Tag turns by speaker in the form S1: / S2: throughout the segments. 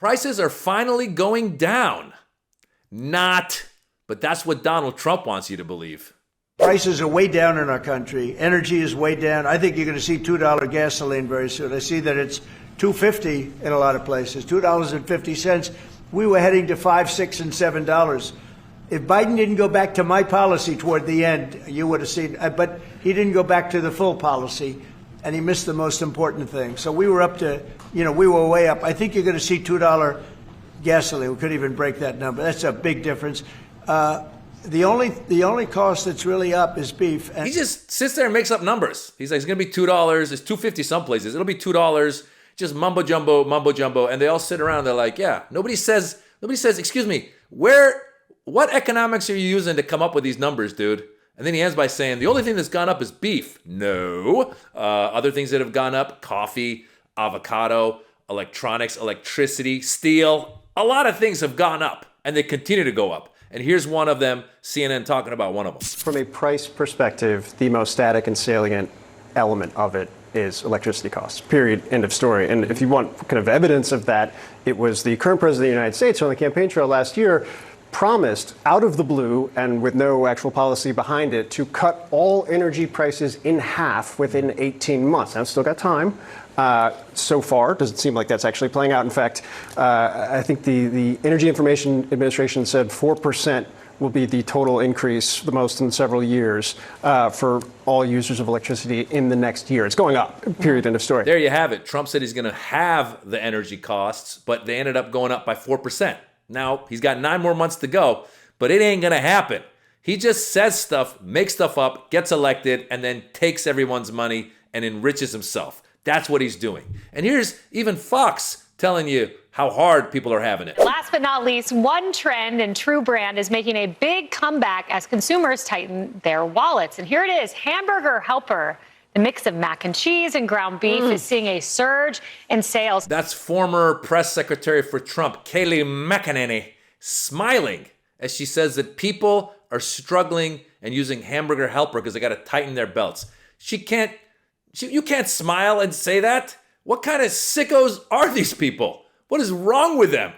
S1: Prices are finally going down. Not, but that's what Donald Trump wants you to believe.
S2: Prices are way down in our country. Energy is way down. I think you're going to see $2 gasoline very soon. I see that it's $2.50 in a lot of places, $2.50. We were heading to $5, $6, and $7. If Biden didn't go back to my policy toward the end, you would have seen, but he didn't go back to the full policy, and he missed the most important thing. So we were up to, we were way up. I think you're going to see $2 gasoline. We couldn't even break that number. That's a big difference. The only cost that's really up is beef.
S1: He just sits there and makes up numbers. He's like, it's going to be $2. It's $2.50 some places. It'll be $2. Just mumbo jumbo. And they all sit around. They're like, yeah. Nobody says, excuse me, what economics are you using to come up with these numbers, dude? And then he ends by saying, the only thing that's gone up is beef. No. Other things that have gone up, coffee, avocado, electronics, electricity, steel. A lot of things have gone up, and they continue to go up. And here's one of them, CNN talking about one of them.
S3: From a price perspective, the most static and salient element of it is electricity costs, period, end of story. And if you want kind of evidence of that, it was the current president of the United States on the campaign trail last year promised out of the blue and with no actual policy behind it to cut all energy prices in half within 18 months. Now, it's still got time. So far, doesn't seem like that's actually playing out. In fact, I think the Energy Information Administration said 4% will be the total increase, the most in several years, for all users of electricity in the next year. It's going up, period, end of story.
S1: There you have it. Trump said he's going to halve the energy costs, but they ended up going up by 4%. Now, he's got 9 more months to go, but it ain't going to happen. He just says stuff, makes stuff up, gets elected, and then takes everyone's money and enriches himself. That's what he's doing. And here's even Fox telling you how hard people are having it.
S4: Last but not least, one trend in true brand is making a big comeback as consumers tighten their wallets. And here it is, Hamburger Helper. The mix of mac and cheese and ground beef is seeing a surge in sales.
S1: That's former press secretary for Trump, Kayleigh McEnany, smiling as she says that people are struggling and using Hamburger Helper because they got to tighten their belts. You can't smile and say that. What kind of sickos are these people? What is wrong with them?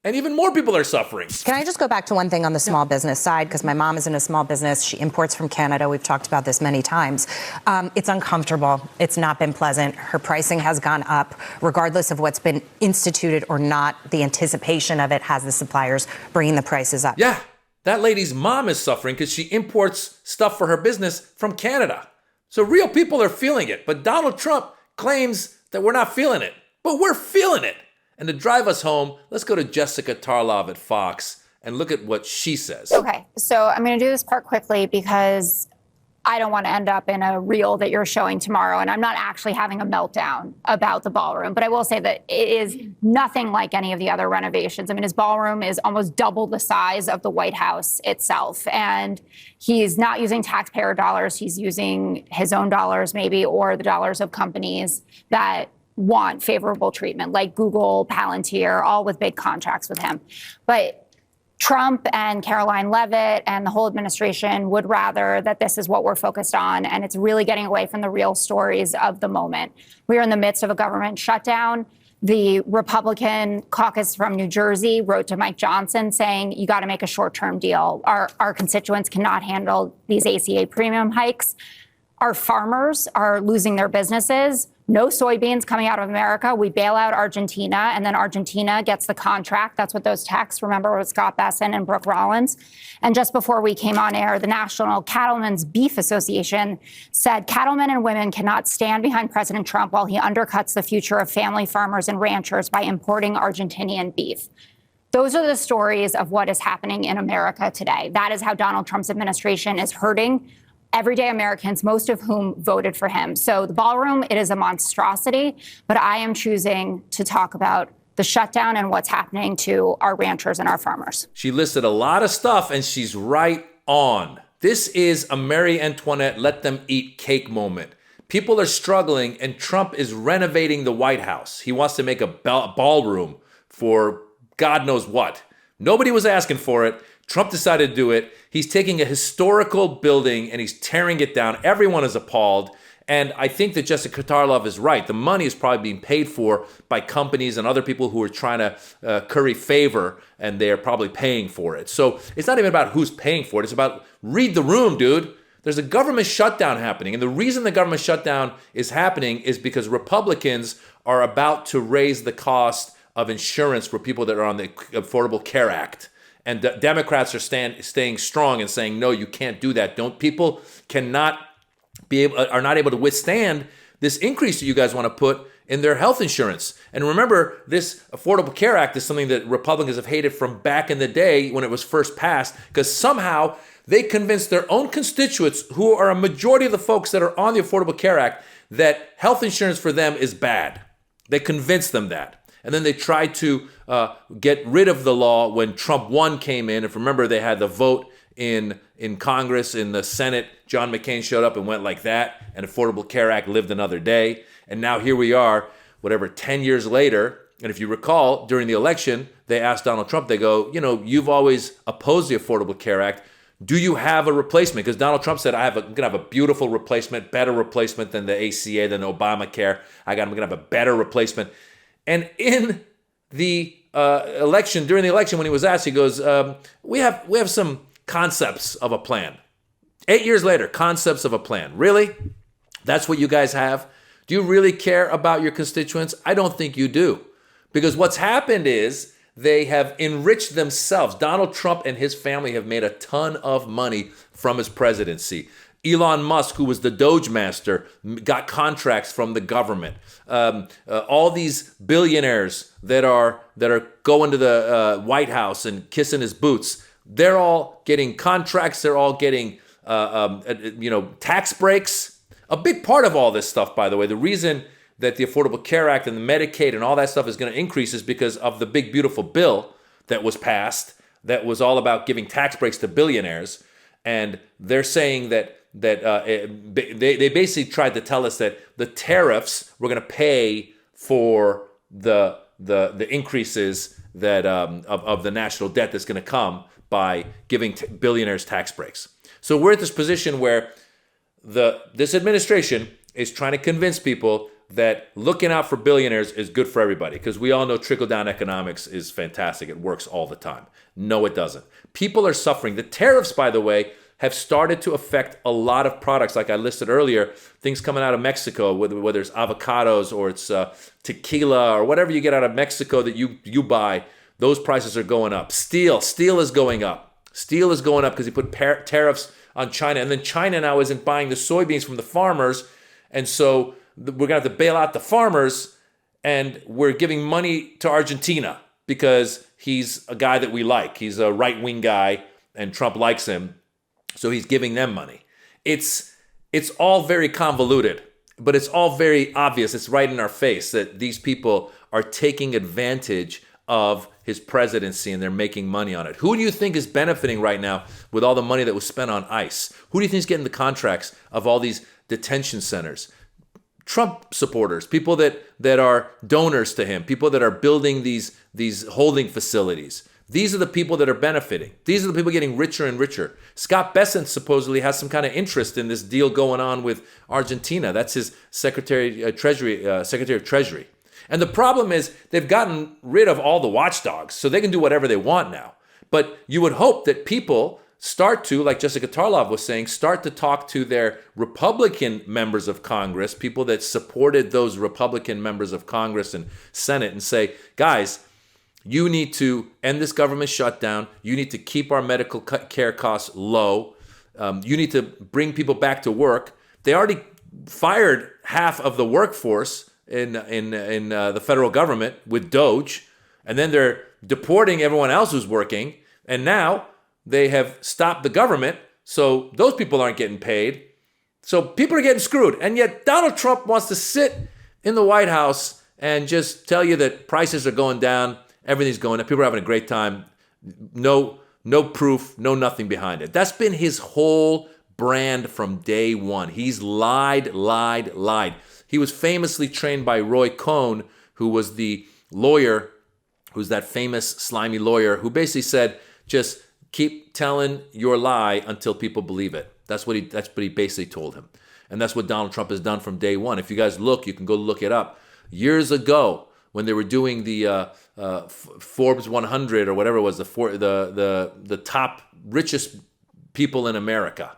S1: And even more people are suffering.
S5: Can I just go back to one thing on the small business side? Because my mom is in a small business. She imports from Canada. We've talked about this many times. It's uncomfortable. It's not been pleasant. Her pricing has gone up. Regardless of what's been instituted or not, the anticipation of it has the suppliers bringing the prices up.
S1: Yeah, that lady's mom is suffering because she imports stuff for her business from Canada. So real people are feeling it. But Donald Trump claims that we're not feeling it. But we're feeling it. And to drive us home, let's go to Jessica Tarlov at Fox and look at what she says.
S6: Okay, so I'm going to do this part quickly because I don't want to end up in a reel that you're showing tomorrow, and I'm not actually having a meltdown about the ballroom. But I will say that it is nothing like any of the other renovations. I mean, his ballroom is almost double the size of the White House itself. And he's not using taxpayer dollars. He's using his own dollars maybe, or the dollars of companies that want favorable treatment, like Google, Palantir, all with big contracts with him. But Trump and Caroline Leavitt and the whole administration would rather that this is what we're focused on, and it's really getting away from the real stories of the moment. We are in the midst of a government shutdown. The Republican caucus from New Jersey wrote to Mike Johnson saying, you got to make a short-term deal. Our constituents cannot handle these ACA premium hikes. Our farmers are losing their businesses. No soybeans coming out of America. We bail out Argentina, and then Argentina gets the contract. That's what those texts, remember, with Scott Besson and Brooke Rollins. And just before we came on air, the National Cattlemen's Beef Association said cattlemen and women cannot stand behind President Trump while he undercuts the future of family farmers and ranchers by importing Argentinian beef. Those are the stories of what is happening in America today. That is how Donald Trump's administration is hurting everyday Americans, most of whom voted for him. So the ballroom, it is a monstrosity, but I am choosing to talk about the shutdown and what's happening to our ranchers and our farmers.
S1: She listed a lot of stuff, and she's right on. This is a Marie Antoinette let them eat cake moment. People are struggling, and Trump is renovating the White House. He wants to make a ballroom for God knows what. Nobody was asking for it. Trump decided to do it. He's taking a historical building and he's tearing it down. Everyone is appalled. And I think that Jessica Tarlov is right. The money is probably being paid for by companies and other people who are trying to curry favor, and they're probably paying for it. So it's not even about who's paying for it. It's about read the room, dude. There's a government shutdown happening. And the reason the government shutdown is happening is because Republicans are about to raise the cost of insurance for people that are on the Affordable Care Act. And the Democrats are staying strong and saying, no, you can't do that. People are not able to withstand this increase that you guys want to put in their health insurance. And remember, this Affordable Care Act is something that Republicans have hated from back in the day when it was first passed, because somehow they convinced their own constituents, who are a majority of the folks that are on the Affordable Care Act, that health insurance for them is bad. They convinced them that. And then they tried to get rid of the law when Trump 1 came in. If remember, they had the vote in Congress, in the Senate. John McCain showed up and went like that, and Affordable Care Act lived another day. And now here we are, 10 years later. And if you recall, during the election, they asked Donald Trump, they go, you've always opposed the Affordable Care Act. Do you have a replacement? Because Donald Trump said, I'm going to have a beautiful replacement, better replacement than the ACA, than Obamacare. I'm going to have a better replacement. And in the election, during the election, when he was asked, he goes, we have some concepts of a plan. 8 years later, concepts of a plan. Really? That's what you guys have? Do you really care about your constituents? I don't think you do. Because what's happened is they have enriched themselves. Donald Trump and his family have made a ton of money from his presidency. Elon Musk, who was the Doge master, got contracts from the government. All these billionaires that are going to the White House and kissing his boots, they're all getting contracts. They're all getting tax breaks. A big part of all this stuff, by the way, the reason that the Affordable Care Act and the Medicaid and all that stuff is going to increase is because of the big, beautiful bill that was passed that was all about giving tax breaks to billionaires. And they're saying that they basically tried to tell us that the tariffs were going to pay for the increases that of the national debt that's going to come by giving billionaires tax breaks. So we're at this position where this administration is trying to convince people that looking out for billionaires is good for everybody, because we all know trickle-down economics is fantastic. It works all the time. No, it doesn't. People are suffering. The tariffs, by the way, have started to affect a lot of products, like I listed earlier, things coming out of Mexico, whether it's avocados or it's tequila or whatever you get out of Mexico that you buy, those prices are going up. Steel is going up. Steel is going up because he put tariffs on China. And then China now isn't buying the soybeans from the farmers. And so we're going to have to bail out the farmers, and we're giving money to Argentina because he's a guy that we like. He's a right-wing guy, and Trump likes him. So he's giving them money. It's all very convoluted, but it's all very obvious. It's right in our face that these people are taking advantage of his presidency, and they're making money on it. Who do you think is benefiting right now with all the money that was spent on ICE? Who do you think is getting the contracts of all these detention centers? Trump supporters, people that are donors to him, people that are building these holding facilities. These are the people that are benefiting. These are the people getting richer and richer. Scott Bessent supposedly has some kind of interest in this deal going on with Argentina. That's his Secretary of Treasury. And the problem is they've gotten rid of all the watchdogs, so they can do whatever they want now. But you would hope that people start to, like Jessica Tarlov was saying, start to talk to their Republican members of Congress, people that supported those Republican members of Congress and Senate, and say, guys, you need to end this government shutdown. You need to keep our medical care costs low. You need to bring people back to work. They already fired half of the workforce in the federal government with Doge, and then they're deporting everyone else who's working. And now they have stopped the government, so those people aren't getting paid. So people are getting screwed. And yet Donald Trump wants to sit in the White House and just tell you that prices are going down, everything's going up, people are having a great time. No proof, no nothing behind it. That's been his whole brand from day one. He's lied. He was famously trained by Roy Cohn, who was the lawyer, who's that famous slimy lawyer, who basically said, just keep telling your lie until people believe it. That's what he basically told him. And that's what Donald Trump has done from day one. If you guys look, you can go look it up. Years ago, when they were doing the Forbes 100 or whatever it was, the top richest people in America,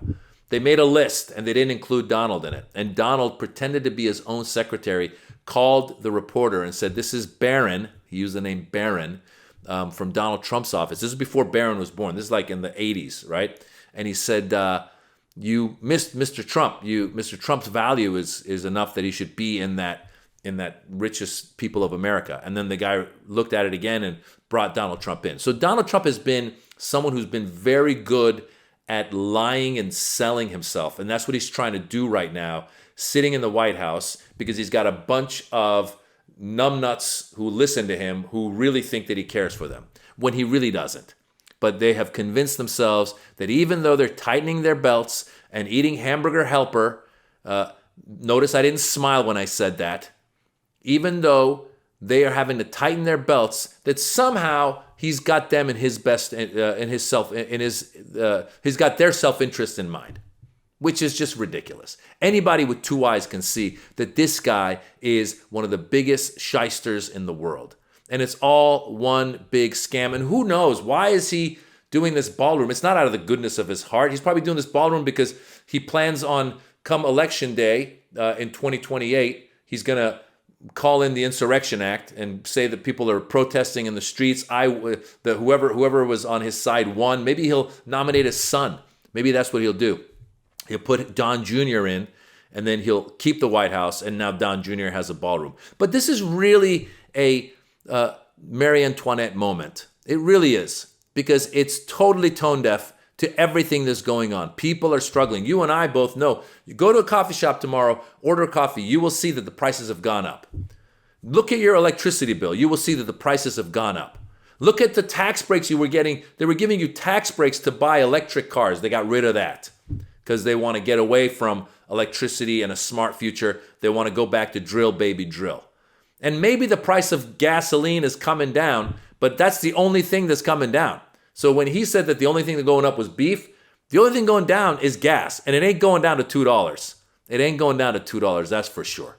S1: they made a list and they didn't include Donald in it. And Donald pretended to be his own secretary, called the reporter and said, "This is Barron." He used the name Barron from Donald Trump's office. This is before Barron was born. This is like in the 80s, right? And he said, "You missed Mr. Trump. Mr. Trump's value is enough that he should be in that richest people of America." And then the guy looked at it again and brought Donald Trump in. So Donald Trump has been someone who's been very good at lying and selling himself. And that's what he's trying to do right now, sitting in the White House, because he's got a bunch of numbnuts who listen to him who really think that he cares for them, when he really doesn't. But they have convinced themselves that even though they're tightening their belts and eating hamburger helper, notice I didn't smile when I said that, even though they are having to tighten their belts, that somehow he's got them in his best, he's got their self-interest in mind, which is just ridiculous. Anybody with two eyes can see that this guy is one of the biggest shysters in the world. And it's all one big scam. And who knows, why is he doing this ballroom? It's not out of the goodness of his heart. He's probably doing this ballroom because he plans on, come election day in 2028, he's going to call in the Insurrection Act and say that people are protesting in the streets. Whoever was on his side won. Maybe he'll nominate his son. Maybe that's what he'll do. He'll put Don Jr. in, and then he'll keep the White House, and now Don Jr. has a ballroom. But this is really a Marie Antoinette moment. It really is, because it's totally tone deaf to everything that's going on. People are struggling. You and I both know. You go to a coffee shop tomorrow, order coffee, you will see that the prices have gone up. Look at your electricity bill. You will see that the prices have gone up. Look at the tax breaks you were getting. They were giving you tax breaks to buy electric cars. They got rid of that because they want to get away from electricity and a smart future. They want to go back to drill, baby, drill. And maybe the price of gasoline is coming down, but that's the only thing that's coming down. So when he said that the only thing that's going up was beef, the only thing going down is gas. And it ain't going down to $2. It ain't going down to $2, that's for sure.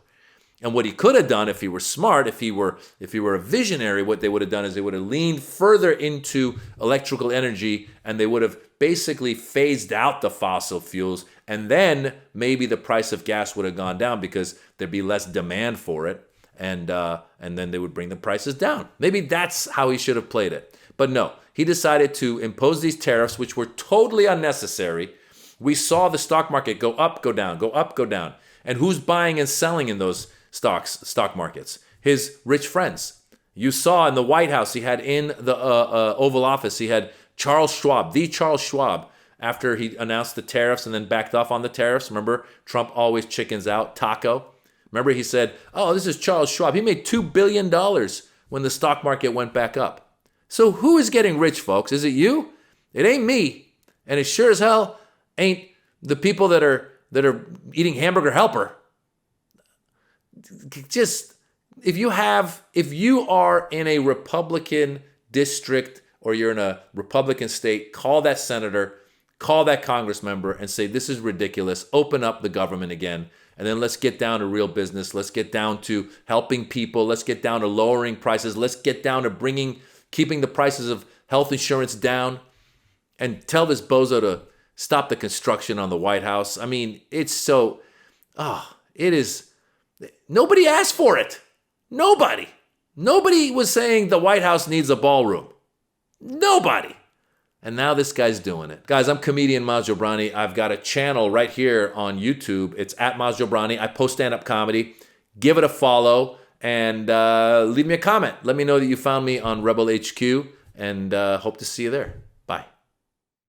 S1: And what he could have done if he were smart, if he were a visionary, what they would have done is they would have leaned further into electrical energy, and they would have basically phased out the fossil fuels, and then maybe the price of gas would have gone down because there'd be less demand for it, and then they would bring the prices down. Maybe that's how he should have played it. But no, he decided to impose these tariffs, which were totally unnecessary. We saw the stock market go up, go down, go up, go down. And who's buying and selling in those stock markets? His rich friends. You saw in the White House, he had in the Oval Office, he had Charles Schwab, the Charles Schwab, after he announced the tariffs and then backed off on the tariffs. Remember, Trump always chickens out, taco. Remember, he said, "Oh, this is Charles Schwab. He made $2 billion when the stock market went back up." So who is getting rich, folks? Is it you? It ain't me. And it sure as hell ain't the people that are eating hamburger helper. Just, if you are in a Republican district or you're in a Republican state, call that senator, call that Congress member and say, this is ridiculous. Open up the government again. And then let's get down to real business. Let's get down to helping people. Let's get down to lowering prices. Let's get down to keeping the prices of health insurance down, and tell this bozo to stop the construction on the White House. I mean, it's so, it is, nobody asked for it. Nobody was saying the White House needs a ballroom. Nobody. And now this guy's doing it. Guys, I'm comedian Maz Jobrani. I've got a channel right here on YouTube. It's at Maz Jobrani. I post stand-up comedy. Give it a follow. And leave me a comment. Let me know that you found me on Rebel HQ, and hope to see you there.